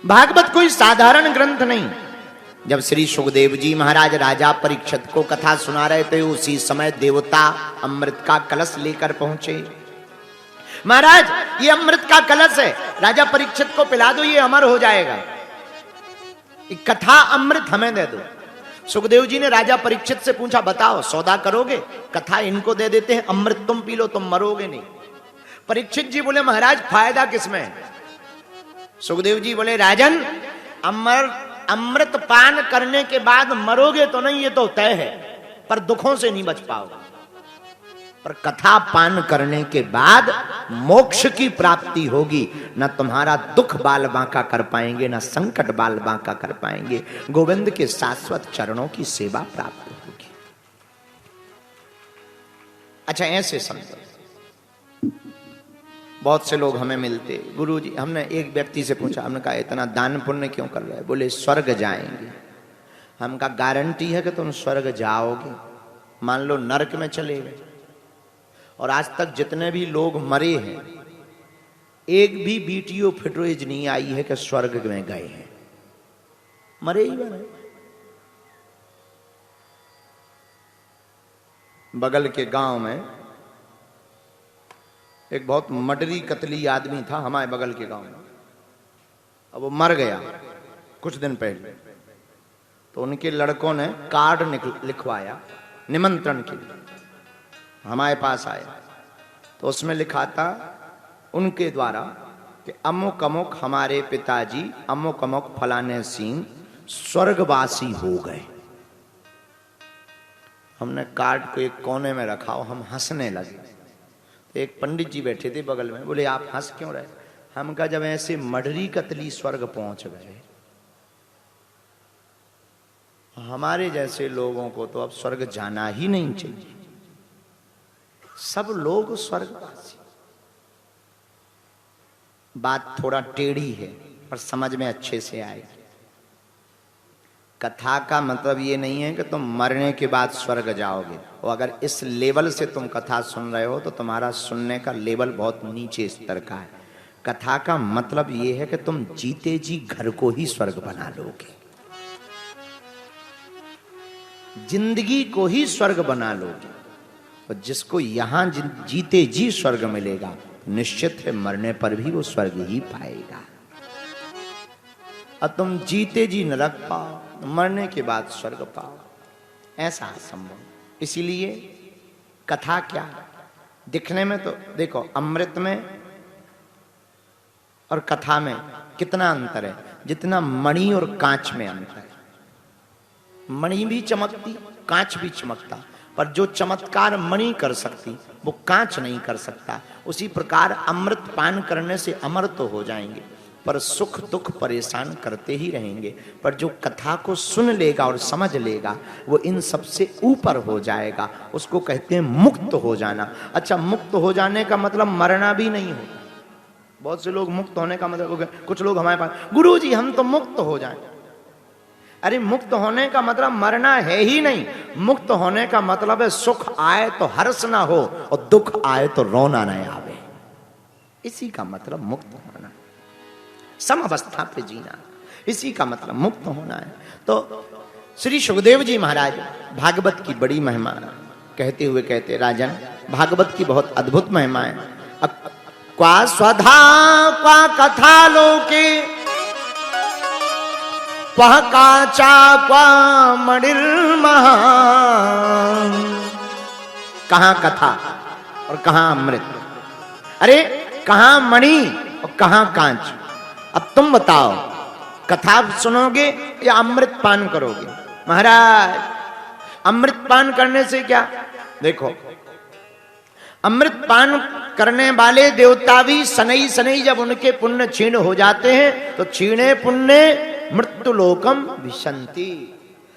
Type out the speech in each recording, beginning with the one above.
भागवत कोई साधारण ग्रंथ नहीं। जब श्री सुखदेव जी महाराज राजा परीक्षित को कथा सुना रहे थे, उसी समय देवता अमृत का कलश लेकर पहुंचे। महाराज ये अमृत का कलश है, राजा परीक्षित को पिला दो, ये अमर हो जाएगा। कथा अमृत हमें दे दो। सुखदेव जी ने राजा परीक्षित से पूछा, बताओ सौदा करोगे? कथा इनको दे देते हैं, अमृत तुम पी लो, तुम मरोगे नहीं। परीक्षित जी बोले, महाराज फायदा किसमें है? सुखदेव जी बोले, राजन अमृत पान करने के बाद मरोगे तो नहीं, ये तो तय है, पर दुखों से नहीं बच पाओगे। पर कथा पान करने के बाद मोक्ष की प्राप्ति होगी। न तुम्हारा दुख बाल बांका कर पाएंगे, न संकट बाल बांका कर पाएंगे। गोविंद के शाश्वत चरणों की सेवा प्राप्त होगी। अच्छा ऐसे समझो, बहुत से लोग हमें मिलते, गुरुजी हमने एक व्यक्ति से पूछा, हमने कहा इतना दान पुण्य क्यों कर रहे हैं? बोले स्वर्ग जाएंगे। हम कहा गारंटी है कि तुम स्वर्ग जाओगे? मान लो नरक में चले गए, और आज तक जितने भी लोग मरे हैं, एक भी वीडियो फुटेज नहीं आई है कि स्वर्ग में गए हैं, मरे ही मरे। बगल के गांव में एक बहुत मडरी कतली आदमी था, हमारे बगल के गांव में। अब वो मर गया कुछ दिन पहले, तो उनके लड़कों ने कार्ड लिखवाया निमंत्रण के लिए, हमारे पास आया। तो उसमें लिखा था उनके द्वारा कि अमुक अमुक हमारे पिताजी अमुक अमुक फलाने सिंह स्वर्गवासी हो गए। हमने कार्ड को एक कोने में रखा और हम हंसने लगे। एक पंडित जी बैठे थे बगल में, बोले आप हंस क्यों रहे? हम कहा जब ऐसे मडरी कतली स्वर्ग पहुंच गए, हमारे जैसे लोगों को तो अब स्वर्ग जाना ही नहीं चाहिए। सब लोग स्वर्गवासी। बात थोड़ा टेढ़ी है पर समझ में अच्छे से आएगी। कथा का मतलब ये नहीं है कि तुम मरने के बाद स्वर्ग जाओगे, और अगर इस लेवल से तुम कथा सुन रहे हो तो तुम्हारा सुनने का लेवल बहुत नीचे स्तर का है। कथा का मतलब ये है कि तुम जीते जी घर को ही स्वर्ग बना लोगे, जिंदगी को ही स्वर्ग बना लोगे। और जिसको यहां जीते जी स्वर्ग मिलेगा, निश्चित है मरने पर भी वो स्वर्ग ही पाएगा। और तुम जीते जी नरक पाओ, मरने के बाद स्वर्ग पाओ, ऐसा असंभव। इसीलिए कथा क्या दिखने में तो देखो, अमृत में और कथा में कितना अंतर है, जितना मणि और कांच में अंतर है। मणि भी चमकती, कांच भी चमकता, पर जो चमत्कार मणि कर सकती वो कांच नहीं कर सकता। उसी प्रकार अमृत पान करने से अमर तो हो जाएंगे, पर सुख दुख परेशान करते ही रहेंगे। पर जो कथा को सुन लेगा और समझ लेगा, वो इन सबसे ऊपर हो जाएगा। उसको कहते हैं मुक्त हो जाना। अच्छा, मुक्त हो जाने का मतलब मरना भी नहीं होता। बहुत से लोग मुक्त होने का मतलब, कुछ लोग हमारे पास, गुरुजी हम तो मुक्त हो जाएं। अरे मुक्त होने का मतलब मरना है ही नहीं। मुक्त होने का मतलब है सुख आए तो हर्ष ना हो और दुख आए तो रोना न आवे। इसी का मतलब मुक्त होना, सम अवस्था पे जीना, इसी का मतलब मुक्त होना है। तो श्री सुखदेव जी महाराज भागवत की बड़ी महिमा कहते हुए कहते, राजन भागवत की बहुत अद्भुत महिमा है। क्वा स्वधा क्वा कथा लोके क्वा काचा क्वा मणिर्महा। कहां कथा और कहां अमृत? अरे कहां मणि और कहां कांच? अब तुम बताओ, कथा सुनोगे या अमृत पान करोगे? महाराज अमृत पान करने से क्या, देखो अमृत पान करने वाले देवता भी सनई सनई जब उनके पुण्य क्षीण हो जाते हैं तो क्षीणे पुण्य मृत्यु लोकम विशंति।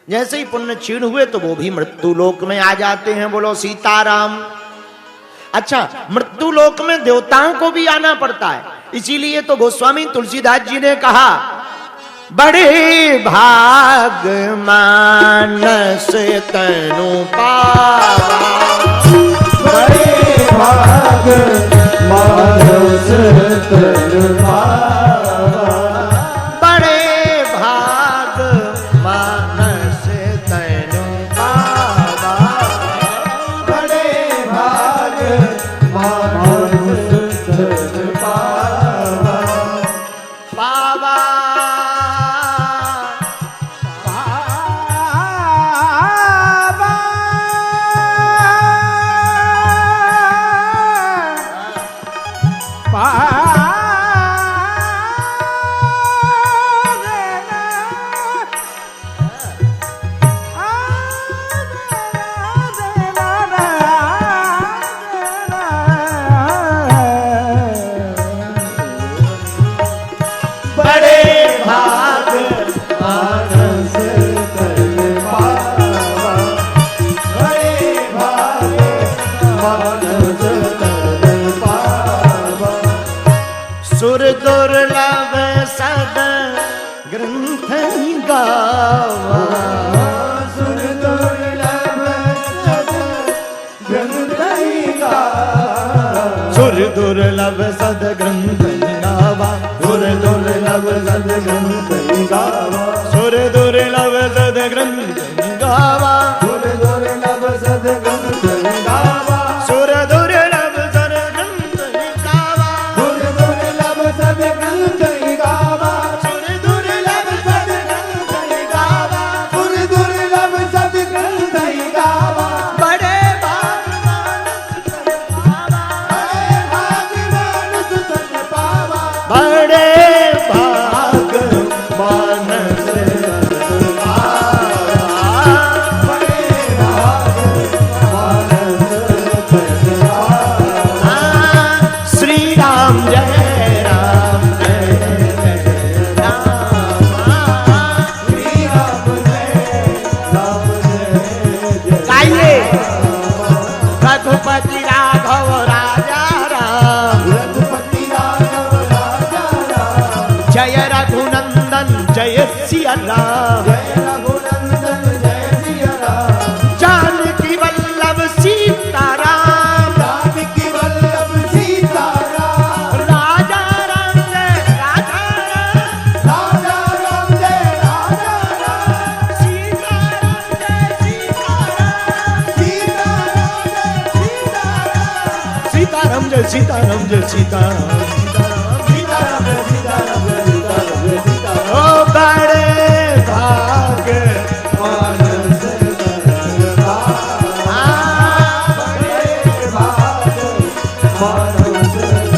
जैसे ही पुण्य क्षीण हुए तो वो भी मृत्यु लोक में आ जाते हैं। बोलो सीताराम। अच्छा, मृत्यु लोक में देवताओं को भी आना पड़ता है। इसीलिए तो गोस्वामी तुलसीदास जी ने कहा, बड़े भाग मानस तनु पावा, बड़े भाग मानस तनु पावा, बड़े मानस तन पावा पावा सुर दुर्लभ सद ग्रंथ गावा सुर दुर्लभ सद ग्रंथ गावा सुर दुर्लभ सद ग्रंथ गावा सुर दुर्लभ सद ग्रंथ गावा सुर दुर्लभ सद ग्रंथ गावा सुर दुर्लभ सद ग्रंथ गावा सुर दुर्लभ सद ग्रंथ गावा सुर दुर्लभ सद ग्रंथ गावा सुर दुर्लभ सद ग्रंथ गावा सुर दुर्लभ सद ग्रंथ गावा बड़े भाग मानस तन पावा बड़े भाग मानस तन पावा बड़े भाग बड़े भाग मानस तन पावा श्री राम जय राम जय जय राम श्री राम जय गाइए रघुपति राघव राजा राम रघुपति राघव राजा राम जय रघुनंदन जय सिया राम जय रघुनंदन जय सिया राम जानकी वल्लभ सीताराम जानकी वल्लभ सीता राम राजा राम जय राजा राम राजा राम जय राजा राम सीताराम जय सीताराम सीताराम जय सीताराम सीताराम जय सीताराम सीताराम जय सीताराम जय सीताराम जय सीताराम ओ बड़े भाग मानस तन पावा बड़े भाग मानस तन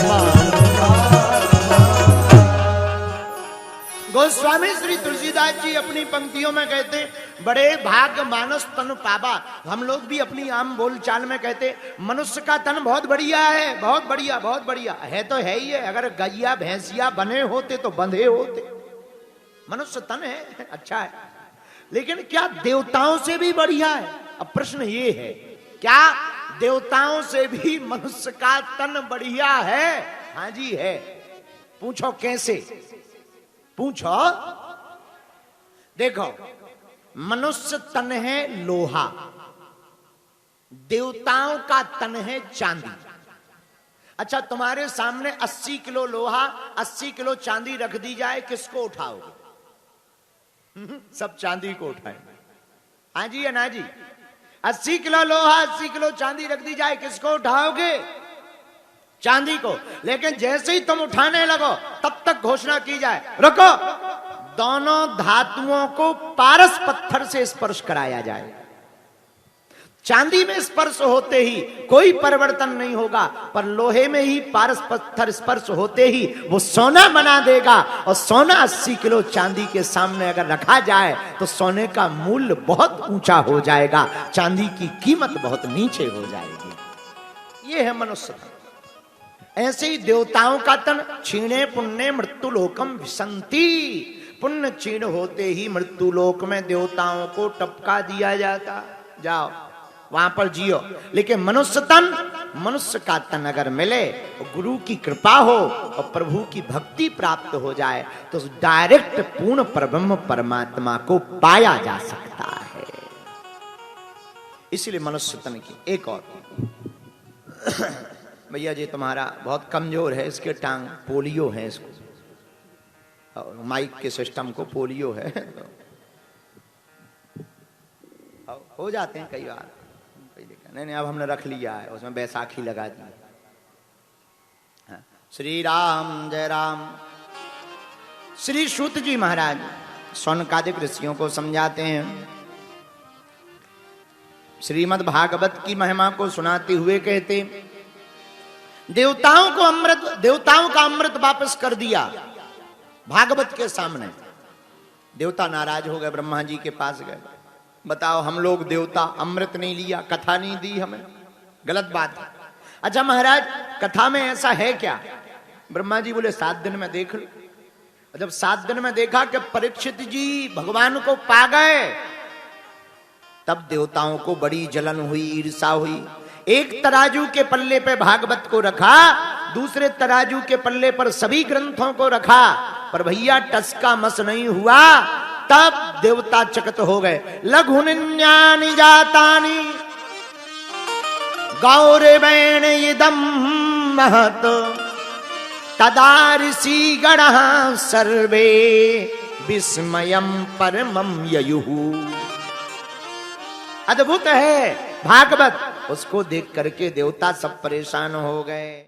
गोस्वामी श्री तुलसीदास जी अपनी पंक्तियों में कहते बड़े भाग मानस तन पावा। हम लोग भी अपनी आम बोल चाल में कहते मनुष्य का तन बहुत बढ़िया है, बहुत बढ़िया, बहुत बढ़िया है। तो है ही है, अगर गैया भैंसिया बने होते तो बंधे होते। मनुष्य तन है, अच्छा है, लेकिन क्या देवताओं से भी बढ़िया है? अब प्रश्न ये है, क्या देवताओं से भी मनुष्य का तन बढ़िया है? हाँ जी है। पूछो कैसे? पूछो। देखो, मनुष्य तन है लोहा, देवताओं का तन है चांदी। अच्छा, तुम्हारे सामने 80 किलो लोहा 80 किलो चांदी रख दी जाए, किसको उठाओगे? सब चांदी को उठाएंगे। हाँ जी या ना जी? 80 किलो लोहा 80 किलो चांदी रख दी जाए, किसको उठाओगे? चांदी को। लेकिन जैसे ही तुम उठाने लगो तब तक घोषणा की जाए, रुको, दोनों धातुओं को पारस पत्थर से स्पर्श कराया जाए। चांदी में स्पर्श होते ही कोई परिवर्तन नहीं होगा, पर लोहे में ही पारस पत्थर स्पर्श होते ही वो सोना बना देगा। और सोना 80 किलो चांदी के सामने अगर रखा जाए तो सोने का मूल्य बहुत ऊंचा हो जाएगा, चांदी की कीमत बहुत नीचे हो जाएगी। ये है मनुष्य। ऐसे ही देवताओं का तन क्षीणे पुण्य मृत्यु लोकम विसंति। पुण्य क्षीण होते ही मृत्यु लोक में देवताओं को टपका दिया जाता, जाओ वहां पर जियो। लेकिन मनुष्य का तन अगर मिले, गुरु की कृपा हो और प्रभु की भक्ति प्राप्त हो जाए तो डायरेक्ट पूर्ण परब्रह्म परमात्मा को पाया जा सकता है। इसलिए मनुष्य तन की एक और भैया जी तुम्हारा बहुत कमजोर है, इसके टांग पोलियो है, इसको और माइक के सिस्टम को पोलियो है, तो हो जाते हैं कई बार। नहीं नहीं, अब हमने रख लिया है, उसमें बैसाखी लगा दी। हाँ, श्री राम जय राम। श्री सूत जी महाराज शौनकादिक ऋषियों को समझाते हैं, श्रीमद् भागवत की महिमा को सुनाते हुए कहते, देवताओं का अमृत वापस कर दिया भागवत के सामने। देवता नाराज हो गए, ब्रह्मा जी के पास गए, बताओ हम लोग देवता अमृत नहीं लिया, कथा नहीं दी हमें, गलत बात है। अच्छा महाराज कथा में ऐसा है क्या? ब्रह्मा जी बोले 7 दिन में देख लो। जब 7 दिन में देखा कि परीक्षित जी भगवान को पा गए, तब देवताओं को बड़ी जलन हुई, ईर्षा हुई। एक तराजू के पल्ले पे भागवत को रखा, दूसरे तराजू के पल्ले पर सभी ग्रंथों को रखा, पर भैया टस का मस नहीं हुआ। तब देवता चकित हो गए। लघुनिन्यानि जातानि गौरवेण इदं महत् तदा ऋषि गणः सर्वे विस्मयं परमं ययुः। अद्भुत है भागवत, उसको देख करके देवता सब परेशान हो गए।